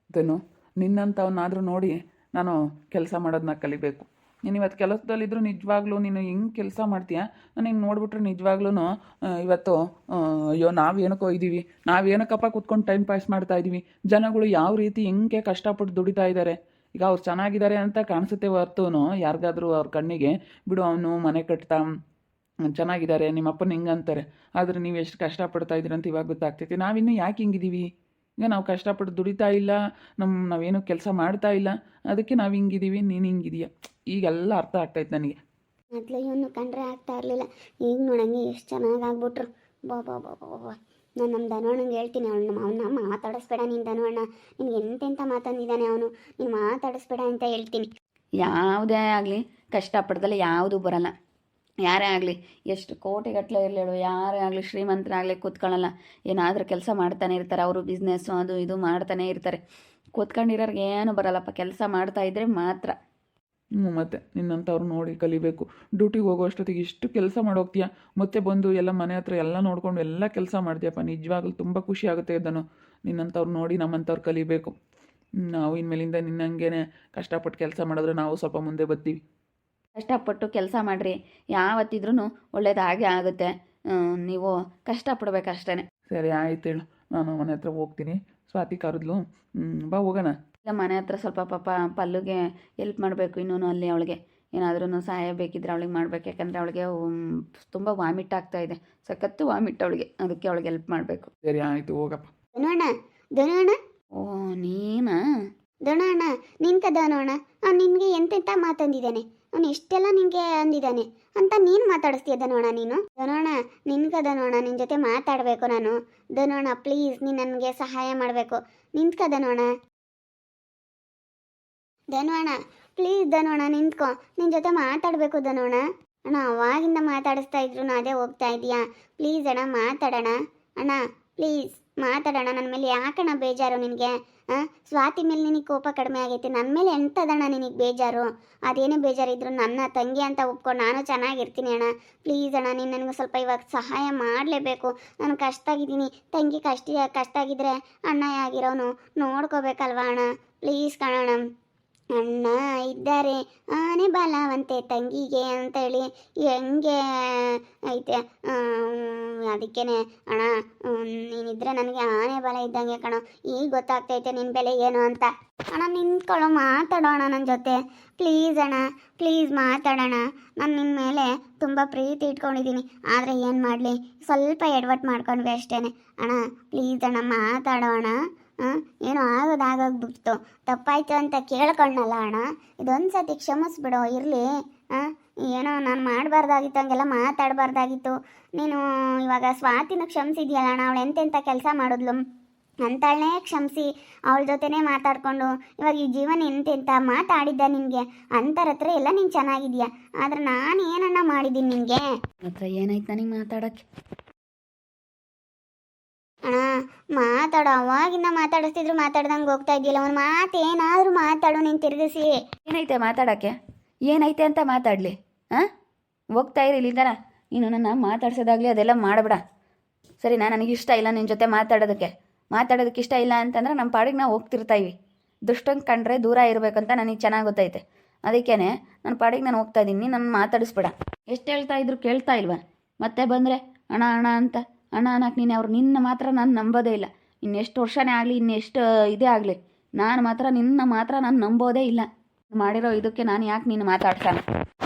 ಅಂತೇನು ನಿನ್ನಂಥವನ್ನಾದರೂ ನೋಡಿ ನಾನು ಕೆಲಸ ಮಾಡೋದನ್ನ ಕಲಿಬೇಕು. ನೀನು ಇವತ್ತು ಕೆಲಸದಲ್ಲಿದ್ದರೂ ನಿಜವಾಗ್ಲೂ ನೀನು ಹೆಂಗೆ ಕೆಲಸ ಮಾಡ್ತೀಯ ನನಗೆ ನೋಡ್ಬಿಟ್ರೆ ನಿಜವಾಗ್ಲೂ ಇವತ್ತು ಅಯ್ಯೋ ನಾವೇನಕ್ಕೋ ಇದ್ದೀವಿ, ನಾವೇನಕ್ಕಪ್ಪ ಕೂತ್ಕೊಂಡು ಟೈಮ್ ಪಾಸ್ ಮಾಡ್ತಾ ಇದ್ದೀವಿ, ಜನಗಳು ಯಾವ ರೀತಿ ಹೆಂಗೆ ಕಷ್ಟಪಟ್ಟು ದುಡಿತಾ ಇದ್ದಾರೆ. ಈಗ ಅವ್ರು ಚೆನ್ನಾಗಿದ್ದಾರೆ ಅಂತ ಕಾಣಿಸುತ್ತೆ ಹೊರ್ತು ಯಾರಿಗಾದ್ರೂ ಅವ್ರ ಕಣ್ಣಿಗೆ ಬಿಡು ಅವನು ಮನೆ ಕಟ್ತಾ ಚೆನ್ನಾಗಿದ್ದಾರೆ ನಿಮ್ಮಪ್ಪನ ಹಿಂಗೆ ಅಂತಾರೆ, ಆದರೆ ನೀವು ಎಷ್ಟು ಕಷ್ಟಪಡ್ತಾ ಇದ್ದೀರಿ ಅಂತ ಇವಾಗ ಗೊತ್ತಾಗ್ತೈತಿ. ನಾವಿನ್ನೂ ಯಾಕೆ ಹಿಂಗಿದ್ದೀವಿ? ಈಗ ನಾವು ಕಷ್ಟಪಟ್ಟು ದುಡಿತಾ ಇಲ್ಲ, ನಾವೇನು ಕೆಲಸ ಮಾಡ್ತಾ ಇಲ್ಲ, ಅದಕ್ಕೆ ನಾವು ಹಿಂಗಿದ್ದೀವಿ, ನೀನು ಹಿಂಗಿದೀಯ. ಈಗೆಲ್ಲ ಅರ್ಥ ಆಗ್ತೈತೆ ನನಗೆ. ಮೊದಲು ಇವನು ಕಂಡ್ರೆ ಆಗ್ತಾ ಇರಲಿಲ್ಲ, ಈಗ ನೋಡಂಗೆ ಎಷ್ಟು ಚೆನ್ನಾಗಿ ಆಗ್ಬಿಟ್ರು. ಬಾ ನಾನು ನಮ್ಮ ಧನವಣ್ಣಂಗೆ ಹೇಳ್ತೀನಿ, ಅವನ್ನ ಮಾತಾಡಿಸ್ಬೇಡ ನೀನು ಧನವಣ್ಣ, ನಿನ್ಗೆ ಎಂತೆಂಥ ಮಾತಂದಿದ್ದಾನೆ ಅವನು, ನೀನು ಮಾತಾಡಿಸ್ಬೇಡ ಅಂತ ಹೇಳ್ತೀನಿ. ಯಾವುದೇ ಆಗಲಿ ಕಷ್ಟಪಡ್ದಲ್ಲ ಯಾವುದೂ ಬರಲ್ಲ. ಯಾರೇ ಆಗಲಿ ಎಷ್ಟು ಕೋಟಿಗಟ್ಟಲೆ ಇರಲೇಳು, ಯಾರೇ ಆಗಲಿ ಶ್ರೀಮಂತರಾಗಲಿ ಕೂತ್ಕೊಳ್ಳಲ್ಲ, ಏನಾದರೂ ಕೆಲಸ ಮಾಡ್ತಾನೆ ಇರ್ತಾರೆ. ಅವರು ಬಿಸ್ನೆಸ್ಸು ಅದು ಇದು ಮಾಡ್ತಾನೆ ಇರ್ತಾರೆ. ಕೂತ್ಕೊಂಡಿರೋರ್ಗೆ ಏನು ಬರಲ್ಲಪ್ಪ, ಕೆಲಸ ಮಾಡ್ತಾ ಇದ್ದರೆ ಮಾತ್ರ. ಮತ್ತೆ ನಿನ್ನಂಥವ್ರು ನೋಡಿ ಕಲಿಬೇಕು. ಡ್ಯೂಟಿಗೆ ಹೋಗೋ ಅಷ್ಟೊತ್ತಿಗೆ ಇಷ್ಟು ಕೆಲಸ ಮಾಡೋಗ್ತೀಯ, ಮತ್ತೆ ಬಂದು ಎಲ್ಲ ಮನೆ ಹತ್ರ ಎಲ್ಲ ನೋಡ್ಕೊಂಡು ಎಲ್ಲ ಕೆಲಸ ಮಾಡ್ತೀಯಪ್ಪ. ನಿಜವಾಗ್ಲೂ ತುಂಬ ಖುಷಿ ಆಗುತ್ತೆ ಇದನ್ನು ನಿನ್ನಂಥವ್ರು ನೋಡಿ ನಮ್ಮಂಥವ್ರು ಕಲಿಬೇಕು. ನಾವು ಇನ್ಮೇಲಿಂದ ನಿನ್ನಂಗೆ ಕಷ್ಟಪಟ್ಟು ಕೆಲಸ ಮಾಡಿದ್ರೆ ನಾವು ಸ್ವಲ್ಪ ಮುಂದೆ ಬರ್ತೀವಿ. ಕಷ್ಟಪಟ್ಟು ಕೆಲಸ ಮಾಡಿರಿ, ಯಾವತ್ತಿದ್ರೂ ಒಳ್ಳೇದಾಗೇ ಆಗುತ್ತೆ. ನೀವು ಕಷ್ಟಪಡ್ಬೇಕಷ್ಟೇ. ಸರಿ ಆಯ್ತು ಹೇಳು, ನಾನು ಮನೆ ಹತ್ರ ಹೋಗ್ತೀನಿ. ಸ್ವಾತಿ ಕರೆದ್ಲು, ಬಾ ಹೋಗೋಣ. ಇಲ್ಲ, ಮನೆ ಹತ್ರ ಸ್ವಲ್ಪ ಪಾಪ ಪಲ್ಲುಗೆ ಹೆಲ್ಪ್ ಮಾಡಬೇಕು. ಇನ್ನೂ ಅಲ್ಲಿ ಅವಳಿಗೆ ಏನಾದ್ರೂ ಸಹಾಯ ಬೇಕಿದ್ರೆ ಅವಳಿಗೆ ಮಾಡಬೇಕು. ಯಾಕಂದರೆ ಅವಳಿಗೆ ತುಂಬ ವಾಮಿಟ್ ಆಗ್ತಾ ಇದೆ, ಸಖತ್ತು ವಾಮಿಟ್ ಅವಳಿಗೆ, ಅದಕ್ಕೆ ಅವಳಿಗೆ ಹೆಲ್ಪ್ ಮಾಡಬೇಕು. ಸರಿ ಆಯಿತು ಹೋಗಪ್ಪ. ಧನವಣ್ಣ ಓ ನೀನಾ? ಧನವಣ್ಣ ನಿನ್ಕ ಧನವಣ್ಣ ನಿನಗೆ ಎಂತೆಂಥ ಮಾತಂದಿದ್ದಾನೆ, ಅವನು ಎಷ್ಟೆಲ್ಲ ನಿನಗೆ ಅಂದಿದ್ದಾನೆ ಅಂತ ನೀನು ಮಾತಾಡಿಸ್ತೀಯ ಧನವಣ್ಣ. ನೀನು ಧನವಣ್ಣ ನಿನ್ಕ ಧನವಣ್ಣ ನಿನ್ನ ಜೊತೆ ಮಾತಾಡಬೇಕು ನಾನು. ಧನವಣ್ಣ ಪ್ಲೀಸ್ ನೀನು ನನಗೆ ಸಹಾಯ ಮಾಡಬೇಕು. ನಿಂತ್ಕ ಧನವಣ್ಣ. ಧನವಣ್ಣ ಪ್ಲೀಸ್ ಧನವಣ್ಣ ನಿಂತ್ಕೊ, ನಿನ್ನ ಜೊತೆ ಮಾತಾಡಬೇಕು ಧನವಣ್ಣ. ಅಣ್ಣ ಅವಾಗಿಂದ ಮಾತಾಡಿಸ್ತಾ ಇದ್ರು ಅದೇ ಹೋಗ್ತಾ ಇದೆಯಾ? ಪ್ಲೀಸ್ ಅಣ್ಣ ಮಾತಾಡೋಣ. ಅಣ್ಣ ಪ್ಲೀಸ್ ಮಾತಾಡೋಣ. ನನ್ನ ಮೇಲೆ ಯಾಕಣ್ಣ ಬೇಜಾರು ನಿನಗೆ? ಸ್ವಾತಿ ಮೇಲೆ ನಿನಗೆ ಕೋಪ ಕಡಿಮೆ ಆಗೈತೆ, ನನ್ನ ಮೇಲೆ ಎಂಥದಣ್ಣ ನಿನಗೆ ಬೇಜಾರು? ಅದೇನೇ ಬೇಜಾರಿದ್ರು ನನ್ನ ತಂಗಿ ಅಂತ ಒಪ್ಕೊಂಡು ನಾನು ಚೆನ್ನಾಗಿರ್ತೀನಿ ಅಣ್ಣ. ಪ್ಲೀಸ್ ಅಣ್ಣ ನೀನು ನನಗೆ ಸ್ವಲ್ಪ ಇವಾಗ ಸಹಾಯ ಮಾಡಲೇಬೇಕು. ನಾನು ಕಷ್ಟಾಗಿದ್ದೀನಿ, ತಂಗಿ ಕಷ್ಟಾಗಿದ್ದರೆ ಅಣ್ಣ ಆಗಿರೋನು ನೋಡ್ಕೋಬೇಕಲ್ವ ಅಣ್ಣ. ಪ್ಲೀಸ್ ಕಣಣ್ಣ. ಅಣ್ಣ ಇದ್ದಾರೆ ಆನೆ ಬಲವಂತೆ ತಂಗಿಗೆ ಅಂತೇಳಿ ಹೆಂಗೆ ಐತೆ, ಅದಕ್ಕೇನೆ ಅಣ್ಣ ನೀನಿದ್ರೆ ನನಗೆ ಆನೆ ಬಲ ಇದ್ದಂಗೆ ಕಣ. ಈಗ ಗೊತ್ತಾಗ್ತೈತೆ ನಿನ್ನ ಬೆಲೆ ಏನು ಅಂತ. ಅಣ್ಣ ನಿಂತ್ಕೊಳ್ಳೋ, ಮಾತಾಡೋಣ ನನ್ನ ಜೊತೆ ಪ್ಲೀಸ್ ಅಣ್ಣ, ಪ್ಲೀಸ್ ಮಾತಾಡೋಣ. ನಾನು ನಿನ್ನ ಮೇಲೆ ತುಂಬ ಪ್ರೀತಿ ಇಟ್ಕೊಂಡಿದ್ದೀನಿ, ಆದರೆ ಏನು ಮಾಡಲಿ ಸ್ವಲ್ಪ ಎಡವಟ್ಟು ಮಾಡ್ಕೊಂಡ್ವಿ ಅಷ್ಟೇ. ಅಣ್ಣ ಪ್ಲೀಸ್ ಅಣ್ಣ ಮಾತಾಡೋಣ. ಏನೋ ಆಗೋದಾಗೋಗ್ಬಿಡ್ತು, ತಪ್ಪಾಯ್ತು ಅಂತ ಕೇಳ್ಕೊಂಡಲ್ಲ ಅಣ್ಣ. ಇದೊಂದು ಸತಿ ಕ್ಷಮಿಸ್ಬಿಡು ಇರಲಿ. ಏನೋ ನಾನು ಮಾಡಬಾರ್ದಾಗಿತ್ತು, ಹಂಗೆಲ್ಲ ಮಾತಾಡಬಾರ್ದಾಗಿತ್ತು. ನೀನು ಇವಾಗ ಸ್ವಾತಿನ ಕ್ಷಮಿಸಿದ್ಯಲ್ಲ ಅಣ್ಣ, ಅವಳು ಎಂತೆಂಥ ಕೆಲಸ ಮಾಡಿದ್ಲು ಅಂತಾಳನ್ನೇ ಕ್ಷಮಿಸಿ ಅವಳ ಜೊತೆನೇ ಮಾತಾಡಿಕೊಂಡು ಇವಾಗ ಈ ಜೀವನ ಎಂತೆಂಥ ಮಾತಾಡಿದ್ದ ನಿನಗೆ ಅಂತರ ಹತ್ರ ಎಲ್ಲ ನೀನು ಚೆನ್ನಾಗಿದ್ಯಾ. ಆದರೆ ನಾನು ಏನನ್ನ ಮಾಡಿದ್ದೀನಿ ನಿನಗೆ? ಹತ್ರ ಏನಾಯ್ತು ನನಗೆ ಮಾತಾಡೋಕ್ಕೆ? ಅಣ್ಣ ಮಾತಾಡೋ, ಅವಾಗಿಂದ ಮಾತಾಡಿಸ್ತಿದ್ರು ಮಾತಾಡ್ದಂಗೆ ಹೋಗ್ತಾ ಇದೆಯಲ್ಲ, ಒಂದು ಮಾತು ಏನಾದರೂ ಮಾತಾಡು ನೀನು ತಿರುಗಿಸಿ. ಏನೈತೆ ಮಾತಾಡೋಕ್ಕೆ? ಏನೈತೆ ಅಂತ ಮಾತಾಡಲಿ? ಹೋಗ್ತಾ ಇರಿ ಇಲ್ಲಿಂದನ. ನೀನು ನನ್ನ ಮಾತಾಡ್ಸೋದಾಗಲಿ ಅದೆಲ್ಲ ಮಾಡಬೇಡ ಸರಿನಾ? ನನಗೆ ಇಷ್ಟ ಇಲ್ಲ ನಿನ್ನ ಜೊತೆ ಮಾತಾಡೋದಕ್ಕೆ ಇಷ್ಟ ಇಲ್ಲ ಅಂತಂದ್ರೆ ನಮ್ಮ ಪಾಡಿಗೆ ನಾವು ಹೋಗ್ತಿರ್ತಾ ಇವಿ. ದುಷ್ಟಂಗೆ ಕಂಡ್ರೆ ದೂರ ಇರಬೇಕಂತ ನನಗೆ ಚೆನ್ನಾಗಿ ಗೊತ್ತೈತೆ. ಅದಕ್ಕೇ ನನ್ನ ಪಾಡಿಗೆ ನಾನು ಹೋಗ್ತಾ ಇದ್ದೀನಿ, ನನ್ನ ಮಾತಾಡಿಸ್ಬೇಡ. ಎಷ್ಟು ಹೇಳ್ತಾ ಇದ್ರು ಕೇಳ್ತಾ ಇಲ್ವಾ? ಮತ್ತೆ ಬಂದರೆ ಅಣ್ಣ ಅಣ್ಣ ಅಂತ ಅಣ್ಣ ಅನ್ನಕ್ಕೆ ನಿನ್ನ ಮಾತ್ರ ನಾನು ನಂಬೋದೇ ಇಲ್ಲ. ಇನ್ನೆಷ್ಟು ವರ್ಷನೇ ಆಗಲಿ, ಇನ್ನೆಷ್ಟು ಇದೇ ಆಗಲಿ, ನಿನ್ನ ಮಾತ್ರ ನಾನು ನಂಬೋದೇ ಇಲ್ಲ. ಮಾಡಿರೋ ಇದಕ್ಕೆ ನಾನು ಯಾಕೆ ನೀನು ಮಾತಾಡ್ತಾನೆ?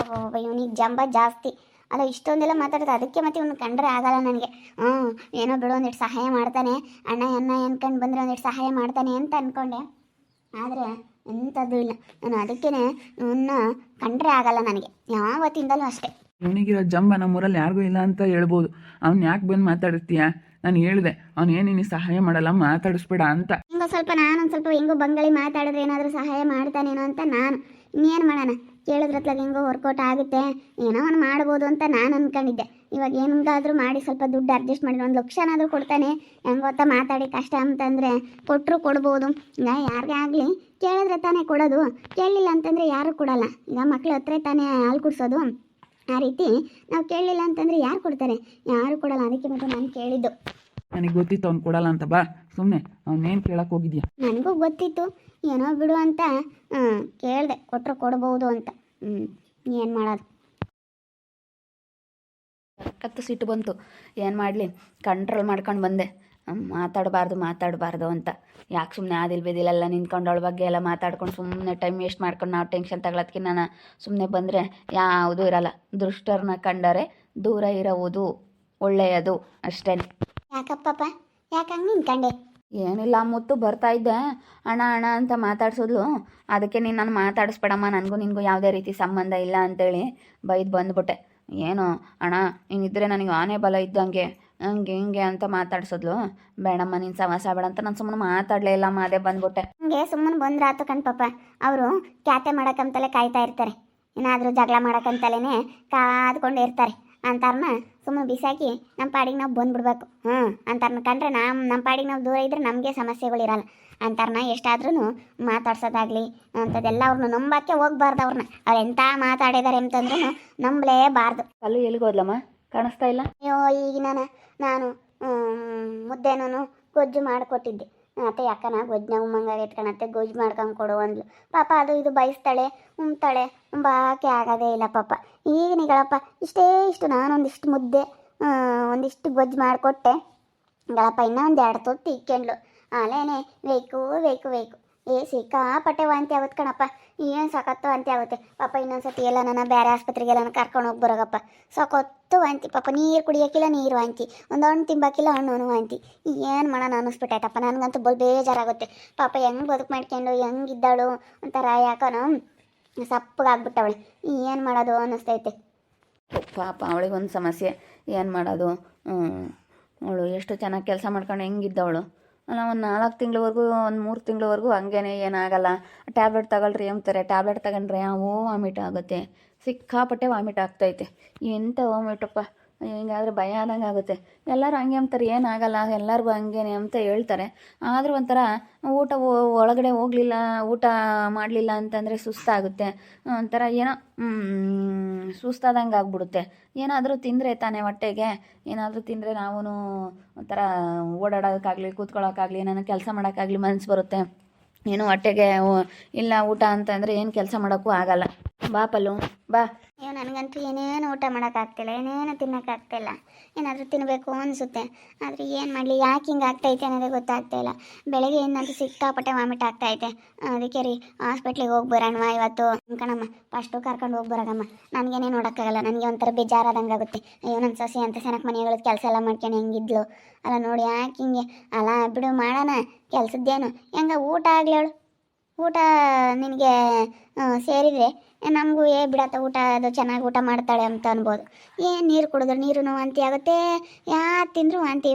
ಇವನಿಗೆ ಜಂಬ ಜಾಸ್ತಿ ಅಲ್ಲ, ಇಷ್ಟೊಂದೆಲ್ಲ ಮಾತಾಡೋದು. ಅದಕ್ಕೆ ಮತ್ತೆ ಇವನು ಕಂಡ್ರೆ ಆಗಲ್ಲ ನನಗೆ. ಏನೋ ಬಿಡು ಒಂದಿಟ್ಟು ಸಹಾಯ ಮಾಡ್ತಾನೆ, ಅಣ್ಣ ಅನ್ಕೊಂಡು ಬಂದರೆ ಒಂದಿಟ್ಟು ಸಹಾಯ ಮಾಡ್ತಾನೆ ಅಂತ ಅಂದ್ಕೊಂಡೆ, ಆದರೆ ಎಂಥದ್ದು ಇಲ್ಲ. ನಾನು ಅದಕ್ಕೇ ಇವನ್ನ ಕಂಡ್ರೆ ಆಗಲ್ಲ ನನಗೆ, ಯಾವತ್ತಿಂದಲೂ ಅಷ್ಟೇ. ಇವನಿಗಿರೋ ಜಂಬ ನಮ್ಮೂರಲ್ಲಿ ಯಾರಿಗೂ ಇಲ್ಲ ಅಂತ ಹೇಳ್ಬೋದು. ಅವ್ನು ಯಾಕೆ ಬಂದು ಮಾತಾಡಿಸ್ತೀಯ? ನಾನು ಹೇಳಿದೆ ಅವ್ನು ಏನು ನೀನು ಸಹಾಯ ಮಾಡಲ್ಲ, ಮಾತಾಡಿಸ್ಬೇಡ ಅಂತ. ನಾನೊಂದು ಸ್ವಲ್ಪ ಹೆಂಗೋ ಬಂಗಾಳಿ ಮಾತಾಡಿದ್ರೆ ಏನಾದರೂ ಸಹಾಯ ಮಾಡ್ತಾನೇನೋ ಅಂತ ನಾನು. ಇನ್ನೇನು ಮಾಡೋಣ, ಕೇಳಿದ್ರತ್ಲಾಗ ಹೆಂಗೋ ವರ್ಕೌಟ್ ಆಗುತ್ತೆ, ಏನೋ ಒಂದು ಮಾಡ್ಬೋದು ಅಂತ ನಾನು ಅಂದ್ಕೊಂಡಿದ್ದೆ. ಇವಾಗ ಹೆಂಗಾದರೂ ಮಾಡಿ ಸ್ವಲ್ಪ ದುಡ್ಡು ಅಡ್ಜಸ್ಟ್ ಮಾಡಿ 1 ಲಕ್ಷನಾದರೂ ಕೊಡ್ತಾನೆ. ಹೆಂಗೊತ್ತಾ ಮಾತಾಡಿ ಕಷ್ಟ ಅಂತಂದರೆ ಕೊಟ್ಟರು ಕೊಡ್ಬೋದು. ಈಗ ಯಾರಿಗೇ ಆಗಲಿ ಕೇಳಿದ್ರೆ ತಾನೇ ಕೊಡೋದು, ಕೇಳಲಿಲ್ಲ ಅಂತಂದರೆ ಯಾರು ಕೊಡಲ್ಲ. ಈಗ ಮಕ್ಳ ಹತ್ರ ತಾನೇ ಹಾಲು ಕುಡಿಸೋದು. ಆ ರೀತಿ ನಾವು ಕೇಳಲಿಲ್ಲ ಅಂತಂದರೆ ಯಾರು ಕೊಡ್ತಾರೆ? ಯಾರು ಕೊಡಲ್ಲ. ಅದಕ್ಕೆ ಮತ್ತೆ ನಾನು ಕೇಳಿದ್ದು. ನನಗೆ ಗೊತ್ತಿತ್ತು ಅವ್ನು ಕೊಡಲ್ಲ ಅಂತ. ಬಾ ಸುಮ್ಮನೆ ಅವನೇನು ಕೇಳಕ್ಕೆ ಹೋಗಿದ್ಯಾ? ನನಗೂ ಗೊತ್ತಿತ್ತು ಏನೋ ಬಿಡು ಅಂತ ಕೇಳಿದೆ, ಕೊಟ್ಟರು ಕೊಡ್ಬೋದು ಅಂತ. ಏನು ಮಾಡೋದು. ಸಖತ್ತು ಸಿಟ್ಟು ಬಂತು. ಏನು ಮಾಡಲಿ, ಕಂಟ್ರೋಲ್ ಮಾಡ್ಕೊಂಡು ಬಂದೆ. ಮಾತಾಡಬಾರ್ದು ಅಂತ. ಯಾಕೆ ಸುಮ್ಮನೆ ಆದಿಲ್ ಬೇದಿಲೆಲ್ಲ ನಿಂತ್ಕೊಂಡು ಅವಳ ಬಗ್ಗೆ ಎಲ್ಲ ಮಾತಾಡ್ಕೊಂಡು ಸುಮ್ಮನೆ ಟೈಮ್ ವೇಸ್ಟ್ ಮಾಡ್ಕೊಂಡು ನಾವು ಟೆನ್ಷನ್ ತಗೊಳೋದಕ್ಕೆ ನಾನು ಸುಮ್ಮನೆ ಬಂದರೆ ಯಾವುದೂ ಇರಲ್ಲ. ದುಷ್ಟರನ್ನ ಕಂಡರೆ ದೂರ ಇರುವುದು ಒಳ್ಳೆಯದು ಅಷ್ಟೇ. ಯಾಕಪ್ಪಪ್ಪ, ಯಾಕೆ ಹಂಗೆ ನಿಂತ್ಕೊಂಡೆ? ಏನಿಲ್ಲ, ಮುತ್ತು ಬರ್ತಾ ಇದ್ದೆ, ಅಣ್ಣ ಅಣ್ಣ ಅಂತ ಮಾತಾಡ್ಸೋದ್ಲು. ಅದಕ್ಕೆ ನೀನು ನಾನು ಮಾತಾಡಿಸ್ಬೇಡಮ್ಮ, ನನಗೂ ನಿನಗೂ ಯಾವುದೇ ರೀತಿ ಸಂಬಂಧ ಇಲ್ಲ ಅಂತೇಳಿ ಬೈದು ಬಂದ್ಬಿಟ್ಟೆ. ಏನು ಅಣ್ಣ ನೀನಿದ್ರೆ ನನಗೆ ಆನೆ ಬಲ ಇದ್ದಂಗೆ ಹಂಗೆ ಹಿಂಗೆ ಅಂತ ಮಾತಾಡ್ಸೋದ್ಲು. ಬೇಡಮ್ಮ ನೀನು ಸವಾಸ ಬೇಡ ಅಂತ ನಾನು ಸುಮ್ಮನೆ ಮಾತಾಡಲೇ ಇಲ್ಲ, ಅದೇ ಬಂದ್ಬಿಟ್ಟೆ. ಹಂಗೆ ಸುಮ್ಮನೆ ಬಂದ್ರಾತು ಕಣ್ಪಪ್ಪ. ಅವರು ಕ್ಯಾತೆ ಮಾಡೋಕ್ಕಂತಲೇ ಕಾಯ್ತಾ ಇರ್ತಾರೆ, ಏನಾದರೂ ಜಗಳ ಮಾಡೋಕ್ಕಂತಲೇ ಕಾದ್ಕೊಂಡು ಇರ್ತಾರೆ. ಅಂತಾರನ್ನ ಸುಮ್ಮನೆ ಬಿಸಾಕಿ ನಮ್ಮ ಪಾಡಿಗೆ ನಾವು ಬಂದ್ಬಿಡ್ಬೇಕು. ಅಂತಾರನ್ನ ಕಂಡ್ರೆ ನಮ್ಮ ಪಾಡಿಗೆ ನಾವು ದೂರ ಇದ್ದರೆ ನಮಗೆ ಸಮಸ್ಯೆಗಳಿರಲ್ಲ. ಅಂತಾರನ್ನ ಎಷ್ಟಾದ್ರೂ ಮಾತಾಡ್ಸೋದಾಗಲಿ ಅಂಥದ್ದೆಲ್ಲ ಅವ್ರನ್ನ ನಂಬಕ್ಕೆ ಹೋಗ್ಬಾರ್ದು. ಅವ್ರು ಎಂಥ ಮಾತಾಡಿದ್ದಾರೆ ಅಂತಂದ್ರೂ ನಂಬಲೇಬಾರ್ದು. ಕಲ್ಲು ಎಲ್ಲಿಗೋದ್ಲಮ್ಮ, ಕಾಣಿಸ್ತಾ ಇಲ್ಲ? ಅಯ್ಯೋ ಈಗ ನಾನು ಮುದ್ದೆನೂ ಗೊಜ್ಜು ಮಾಡಿಕೊಟ್ಟಿದ್ದೆ. ಅತ್ತೆ ಯಾಕನ ಗೊಜ್ಜನ್ನ ಉಮ್ಮಂಗಾಗಿ ಇಟ್ಕೊಳತ್ತೆ, ಗೊಜ್ಜು ಮಾಡ್ಕೊಂಡು ಕೊಡು ಅಂದ್ಲು. ಪಾಪ ಅದು ಇದು ಬಯಸ್ತಾಳೆ, ಉಮ್ತಾಳೆ, ಉಂಬಾಕೆ ಆಗೋದೇ ಇಲ್ಲ ಪಾಪ. ಈಗ ನಿಗಳಪ್ಪ ಇಷ್ಟು ನಾನೊಂದಿಷ್ಟು ಮುದ್ದೆ ಒಂದಿಷ್ಟು ಗೊಜ್ಜು ಮಾಡಿಕೊಟ್ಟೆ. ಗಳಪ್ಪ ಇನ್ನೊಂದು 2 ತೊತ್ತಿ ಇಕ್ಕೊಂಡ್ಲು. ಅಲೇನೆ ಬೇಕು ಸಿಕ್ಕಾಪಟ್ಟೆ ವಾಂತಿ ಆಗುತ್ತೆ ಕಣಪ್ಪ. ಏನು ಸಖತ್ತು ವಾಂತಿ ಆಗುತ್ತೆ ಪಾಪ. ಇನ್ನೊಂದ್ಸತಿ ಎಲ್ಲ ನನ್ನ ಬೇರೆ ಆಸ್ಪತ್ರೆಗೆಲ್ಲ ಕರ್ಕೊಂಡು ಹೋಗಿ ಬರೋಗಪ್ಪ. ಸಖತ್ತು ವಾಂತಿ ಪಾಪ. ನೀರು ಕುಡಿಯೋಕ್ಕಿಲ್ಲ, ನೀರು ವಾಂತಿ. ಒಂದು ಹಣ್ಣು ತಿಂಬಾಕಿಲ್ಲ, ಹಣ್ಣು ವಾಂತಿ. ಏನು ಮಾಡೋಣ ಅನ್ನಿಸ್ಬಿಟ್ಟಾಯ್ತಪ್ಪ. ನನಗಂತೂ ಬೇಜಾರಾಗುತ್ತೆ ಪಾಪ. ಹೆಂಗೆ ಬದುಕು ಮಾಡ್ಕೊಂಡು ಹೆಂಗಿದ್ದಾಳು ಒಂಥರ ಯಾಕನೋ ಸಪ್ಪಗಾಗ್ಬಿಟ್ಟವಳೆ. ಏನು ಮಾಡೋದು ಅನ್ನಿಸ್ತೈತೆ ಪಾಪ. ಅವಳಿಗೊಂದು ಸಮಸ್ಯೆ, ಏನು ಮಾಡೋದು. ಅವಳು ಎಷ್ಟು ಚೆನ್ನಾಗಿ ಕೆಲಸ ಮಾಡ್ಕೊಂಡು ಹೆಂಗಿದ್ದವಳು ಅಲ್ಲ. ಒಂದು 4 ತಿಂಗಳವರೆಗೂ, ಒಂದು 3 ತಿಂಗಳವರೆಗೂ ಹಂಗೇನೆ, ಏನಾಗಲ್ಲ. ಟ್ಯಾಬ್ಲೆಟ್ ತಗೊಳ್ರಿ ಅಂತಾರೆ. ಟ್ಯಾಬ್ಲೆಟ್ ತಗೊಂಡ್ರೆ ವಾಮಿಟ್ ಆಗುತ್ತೆ, ಸಿಕ್ಕಾಪಟ್ಟೆ ವಾಮಿಟ್ ಆಗ್ತೈತೆ. ಎಂಥ ವಾಮಿಟಪ್ಪ, ಹಿಂಗಾದ್ರೆ ಭಯ ಆದಂಗೆ ಆಗುತ್ತೆ. ಎಲ್ಲರೂ ಹಂಗೆ ಅಂತಾರೆ, ಏನಾಗಲ್ಲ ಎಲ್ಲರಿಗೂ ಹಂಗೇನೆ ಅಂತ ಹೇಳ್ತಾರೆ. ಆದರೂ ಒಂಥರ ಊಟ ಒಳಗಡೆ ಹೋಗಲಿಲ್ಲ, ಊಟ ಮಾಡಲಿಲ್ಲ ಅಂತಂದರೆ ಸುಸ್ತಾಗುತ್ತೆ. ಒಂಥರ ಏನೋ ಸುಸ್ತಾದಂಗೆ ಆಗ್ಬಿಡುತ್ತೆ. ಏನಾದರೂ ತಿಂದರೆ ತಾನೇ ಹೊಟ್ಟೆಗೆ, ಏನಾದರೂ ತಿಂದರೆ ನಾವೂ ಒಂಥರ ಓಡಾಡೋಕ್ಕಾಗಲಿ, ಕೂತ್ಕೊಳ್ಳೋಕ್ಕಾಗಲಿ, ಏನಾನ ಕೆಲಸ ಮಾಡೋಕ್ಕಾಗಲಿ ಮನಸ್ಸು ಬರುತ್ತೆ. ಏನು ಹೊಟ್ಟೆಗೆ ಇಲ್ಲ ಊಟ ಅಂತಂದರೆ ಏನು ಕೆಲಸ ಮಾಡೋಕ್ಕೂ ಆಗಲ್ಲ. ಬಾ ಪಲ್ಲು ಬಾ. ಅಯ್ಯೋ ನನಗಂತೂ ಏನೇನು ಊಟ ಮಾಡೋಕ್ಕಾಗ್ತಿಲ್ಲ, ಏನೇನು ತಿನ್ನೋಕ್ಕಾಗ್ತಿಲ್ಲ. ಏನಾದರೂ ತಿನ್ನಬೇಕು ಅನಿಸುತ್ತೆ, ಆದರೆ ಏನು ಮಾಡಲಿ, ಯಾಕೆ ಹಿಂಗೆ ಆಗ್ತೈತೆ ಅನ್ನೋದೇ ಗೊತ್ತಾಗ್ತಾಯಿಲ್ಲ. ಬೆಳಗ್ಗೆಯಿಂದಂತೂ ಸಿಕ್ಕಾಪಟ್ಟೆ ವಾಮಿಟ್ ಆಗ್ತೈತೆ. ಅದಕ್ಕೆ ರೀ ಹಾಸ್ಪಿಟ್ಲಿಗೆ ಹೋಗಿ ಬರೋಣವಾ ಇವತ್ತು ಕಣಮ್ಮ. ಫಸ್ಟು ಕರ್ಕೊಂಡು ಹೋಗಿ ಬರೋಗಮ್ಮ. ನನಗೇನೇ ನೋಡೋಕ್ಕಾಗಲ್ಲ, ನನಗೆ ಒಂಥರ ಬೇಜಾರಾದಂಗೆ ಆಗುತ್ತೆ. ಅಯ್ಯೋ ನನ್ನ ಸೊಸೆ ಅಂತ ಸೆನಕ್ಕೆ ಮನೆಗಳ ಕೆಲಸ ಎಲ್ಲ ಮಾಡ್ಕೊಂಡು ಹೆಂಗಿದ್ಲು ಅಲ್ಲ ನೋಡಿ, ಯಾಕೆ ಹಿಂಗೆ ಅಲ್ಲ. ಬಿಡು ಮಾಡೋಣ ಕೆಲಸದ್ದೇನು, ಹೆಂಗ ಊಟ ಆಗ್ಲೇಳು. ಊಟ ನಿನಗೆ ಸೇರಿದರೆ ನಮಗೂ ಬಿಡತ್ತ ಊಟ, ಅದು ಚೆನ್ನಾಗಿ ಊಟ ಮಾಡ್ತಾಳೆ ಅಂತ ಅನ್ಬೋದು. ಏನು ನೀರು ಕುಡಿದ್ರೆ ನೀರು ವಾಂತಿ ಆಗುತ್ತೆ, ಯಾರು ತಿಂದರೂ ವಾಂತಿ.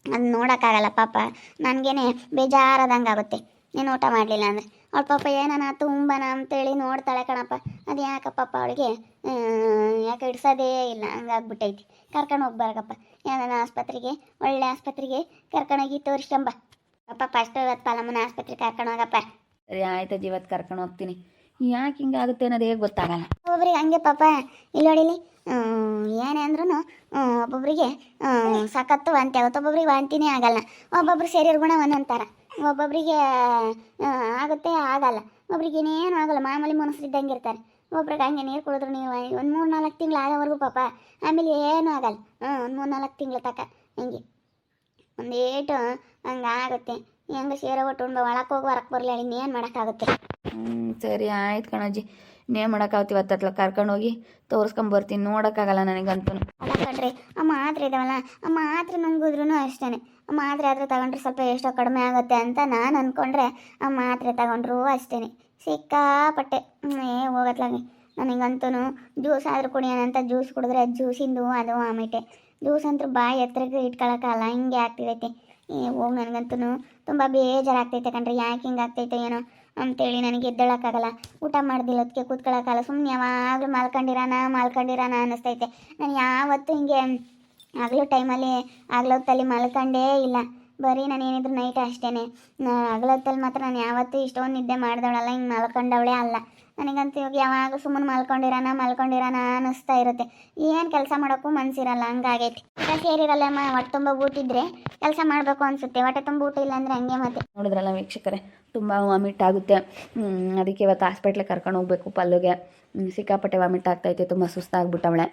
ಅದು ನೋಡೋಕ್ಕಾಗಲ್ಲ ಪಾಪ. ನನಗೇನೆ ಬೇಜಾರಾದಂಗೆ ಆಗುತ್ತೆ ನೀನು ಊಟ ಮಾಡಲಿಲ್ಲ ಅಂದರೆ. ಅವಳ ಪಾಪ ಏನಾನ ತುಂಬನ ಅಂತೇಳಿ ನೋಡ್ತಾಳೆ ಕಣಪ್ಪ. ಅದು ಯಾಕಪ್ಪ ಅವಳಿಗೆ ಯಾಕೆ ಇಡ್ಸೋದೇ ಇಲ್ಲ, ಹಂಗಾಗ್ಬಿಟ್ಟೈತಿ. ಕರ್ಕೊಂಡು ಹೋಗ್ಬಾರಗಪ್ಪ ಯಾವ್ದಾನ ಆಸ್ಪತ್ರೆಗೆ, ಒಳ್ಳೆ ಆಸ್ಪತ್ರೆಗೆ ಕರ್ಕೊಂಡೋಗಿ ತೋರಿಸ್ಕೊಂಬ ಅಪ್ಪ. ಫಸ್ಟ್ ಇವತ್ತು ಪಾಲಮ್ಮನ ಆಸ್ಪತ್ರೆಗೆ ಕರ್ಕೊಂಡು ಹೋಗಪ್ಪ. ಸರಿ ಆಯ್ತು, ಇವತ್ತು ಕರ್ಕೊಂಡು ಹೋಗ್ತೀನಿ. ಯಾಕೆ ಹಿಂಗಾಗುತ್ತೆ ಅನ್ನೋದು ಹೇಗೆ ಗೊತ್ತಾಗಲ್ಲ. ಒಬ್ಬೊಬ್ರಿಗೆ ಹಂಗೆ ಪಾಪ. ಇಲ್ಲಿ ನೋಡಿಲಿ, ಏನೇ ಅಂದ್ರೂ ಒಬ್ಬೊಬ್ಬರಿಗೆ ಸಖತ್ತು ವಾಂತಿ ಆಗುತ್ತೆ, ಒಬ್ಬೊಬ್ರಿಗೆ ವಾಂತಿನೇ ಆಗಲ್ಲ. ಒಬ್ಬೊಬ್ರು ಶರೀರ ಗುಣ ಒಂದೊಂಥರ, ಒಬ್ಬೊಬ್ಬರಿಗೆ ಆಗುತ್ತೆ ಆಗಲ್ಲ, ಒಬ್ರಿಗೆ ಏನೇನು ಆಗಲ್ಲ, ಮಾಮೂಲಿ ಮನುಷ್ಯರಿದ್ದಂಗೆ ಇರ್ತಾರೆ. ಒಬ್ರಿಗೆ ಹಂಗೆ ನೀರು ಕುಡಿದ್ರು ನೀವು ಒಂದು 3-4 ತಿಂಗಳು ಆಗೋವರೆಗೂ ಪಾಪ, ಆಮೇಲೆ ಏನೂ ಆಗಲ್ಲ. ಒಂದು 3-4 ತಿಂಗಳು ತನಕ ಹಿಂಗೆ ಒಂದೇಟು ಹಂಗೆ ಆಗುತ್ತೆ. ಹೆಂಗೆ ಸೇರೋ ಒಟ್ಟು ಒಳಕ್ಕೆ ಹೋಗಿ ಹೊರಕ್ಕೆ ಬರಲಿ, ಇನ್ನೇನು ಮಾಡೋಕ್ಕಾಗುತ್ತೆ. ಸರಿ ಆಯ್ತು ಕಣಜ್ಜಿ, ಇನ್ನೇನು ಮಾಡೋಕ್ಕಾಗ್ತೀವಿ. ಹತ್ತತ್ಲ ಕರ್ಕೊಂಡೋಗಿ ತೋರಿಸ್ಕೊಂಬರ್ತೀನಿ. ನೋಡೋಕ್ಕಾಗಲ್ಲ ನನಗಂತೂ. ಅಲ್ಲ ಕಣ್ರಿ, ಆ ಮಾತ್ರೆ ಇದಾವಲ್ಲ, ಆ ಮಾತ್ರೆ ನುಂಗಿದ್ರೂ ಅಷ್ಟೇ. ಆ ಮಾತ್ರೆ ಆದರೆ ತಗೊಂಡ್ರೆ ಸ್ವಲ್ಪ ಎಷ್ಟೋ ಕಡಿಮೆ ಆಗುತ್ತೆ ಅಂತ ನಾನು ಅಂದ್ಕೊಂಡ್ರೆ, ಆ ಮಾತ್ರೆ ತಗೊಂಡ್ರು ಅಷ್ಟೇ ಸಿಕ್ಕಾಪಟ್ಟೆ ಹೋಗತ್ಲಾಗೆ. ನನಗಂತೂ ಜ್ಯೂಸ್ ಆದರೂ ಕುಡಿಯೋಣ ಅಂತ ಜ್ಯೂಸ್ ಕುಡಿದ್ರೆ ಜ್ಯೂಸಿಂದು ಅದು ವಾಮಿಟೆ. ಜ್ಯೂಸ್ ಅಂತೂ ಬಾಯಿ ಎತ್ತರಕ್ಕೆ ಇಟ್ಕೊಳಕ್ಕಾಗಲ್ಲ, ಹಿಂಗೆ ಆಗ್ತಿದೈತೆ. ಹೋಗಿ ನನಗಂತೂ ತುಂಬ ಬೇಜಾರಾಗ್ತೈತೆ ಕಣ್ರಿ. ಯಾಕೆ ಹಿಂಗೆ ಆಗ್ತೈತೆ ಏನೋ ಅಂತೇಳಿ ನನಗೆ ಎದ್ದೇಳಕ್ಕಾಗಲ್ಲ, ಊಟ ಮಾಡ್ದಿಲ್ಲದಕ್ಕೆ ಕೂತ್ಕೊಳ್ಳೋಕ್ಕಾಗಲ್ಲ. ಸುಮ್ಮನೆ ಯಾವಾಗಲೂ ಮಲ್ಕೊಂಡಿರೋಣ ಅನ್ನಿಸ್ತೈತೆ. ನಾನು ಯಾವತ್ತೂ ಹಿಂಗೆ ಆಗಲೂ ಟೈಮಲ್ಲಿ ಆಗ್ಲೊತ್ತಲ್ಲಿ ಮಲ್ಕೊಂಡೇ ಇಲ್ಲ. ಬರೀ ನಾನು ಏನಿದ್ರು ನೈಟ್ ಅಷ್ಟೇ. ಆಗ್ಲೊತ್ತಲ್ಲಿ ಮಾತ್ರ ನಾನು ಯಾವತ್ತೂ ಇಷ್ಟೊಂದು ನಿದ್ದೆ ಮಾಡಿದವಳಲ್ಲ, ಹಿಂಗೆ ಮಲ್ಕೊಂಡವಳೇ ಅಲ್ಲ. ನನಗಂತೂ ಇವಾಗ ಯಾವಾಗ ಸುಮ್ಮನೆ ಮಲ್ಕೊಂಡಿರೋಣ ಅನ್ನಿಸ್ತಾ ಇರುತ್ತೆ. ಏನು ಕೆಲಸ ಮಾಡೋಕ್ಕೂ ಮನಸ್ಸಿರಲ್ಲ, ಹಂಗಾಗೈತಿ. ಊಟ ಸೇರಿರಲ್ಲಮ್ಮ, ಹೊಟ್ಟೆ ತುಂಬ ಊಟ ಇದ್ದರೆ ಕೆಲಸ ಮಾಡಬೇಕು ಅನಿಸುತ್ತೆ, ಹೊಟ್ಟೆ ತುಂಬ ಊಟ ಇಲ್ಲ ಅಂದರೆ ಹಂಗೆ ಮತ್ತೆ. ನೋಡಿದ್ರಲ್ಲ ವೀಕ್ಷಕರೇ, ತುಂಬ ವಾಮಿಟ್ ಆಗುತ್ತೆ. ಅದಕ್ಕೆ ಇವತ್ತು ಹಾಸ್ಪಿಟ್ಲಿಗೆ ಕರ್ಕೊಂಡು ಹೋಗ್ಬೇಕು. ಪಲ್ಲುಗೆ ಸಿಕ್ಕಾಪಟ್ಟೆ ವಾಮಿಟ್ ಆಗ್ತೈತೆ, ತುಂಬ ಸುಸ್ತಾಗ್ಬಿಟ್ಟವಳೆ.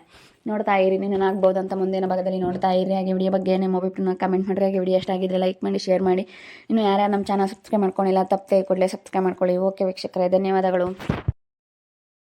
ನೋಡ್ತಾ ಇರಿ, ಆಗ್ಬೋದು ಅಂತ ಮುಂದಿನ ಭಾಗದಲ್ಲಿ ನೋಡ್ತಾ ಇರಿ. ಹಾಗೆ ವಿಡಿಯೋ ಬಗ್ಗೆ ನಿಮ್ಮ ಒಬ್ಬೊಬ್ಬರನ್ನ ಕಮೆಂಟ್ ಮಾಡಿರಿ. ಹಾಗೆ ವಿಡಿಯೋ ಎಷ್ಟಾಗಿದ್ರೆ ಲೈಕ್ ಮಾಡಿ, ಶೇರ್ ಮಾಡಿ. ಇನ್ನು ಯಾರ್ಯಾರು ನಮ್ಮ ಚಾನಲ್ ಸಬ್ಸ್ಕ್ರೈಬ್ ಮಾಡ್ಕೊಂಡಿಲ್ಲ ತಪ್ಪದೆ ಕೂಡಲೇ ಸಬ್ಸ್ಕ್ರೈಬ್ ಮಾಡ್ಕೊಳ್ಳಿ. ಓಕೆ ವೀಕ್ಷಕರೇ, ಧನ್ಯವಾದಗಳು.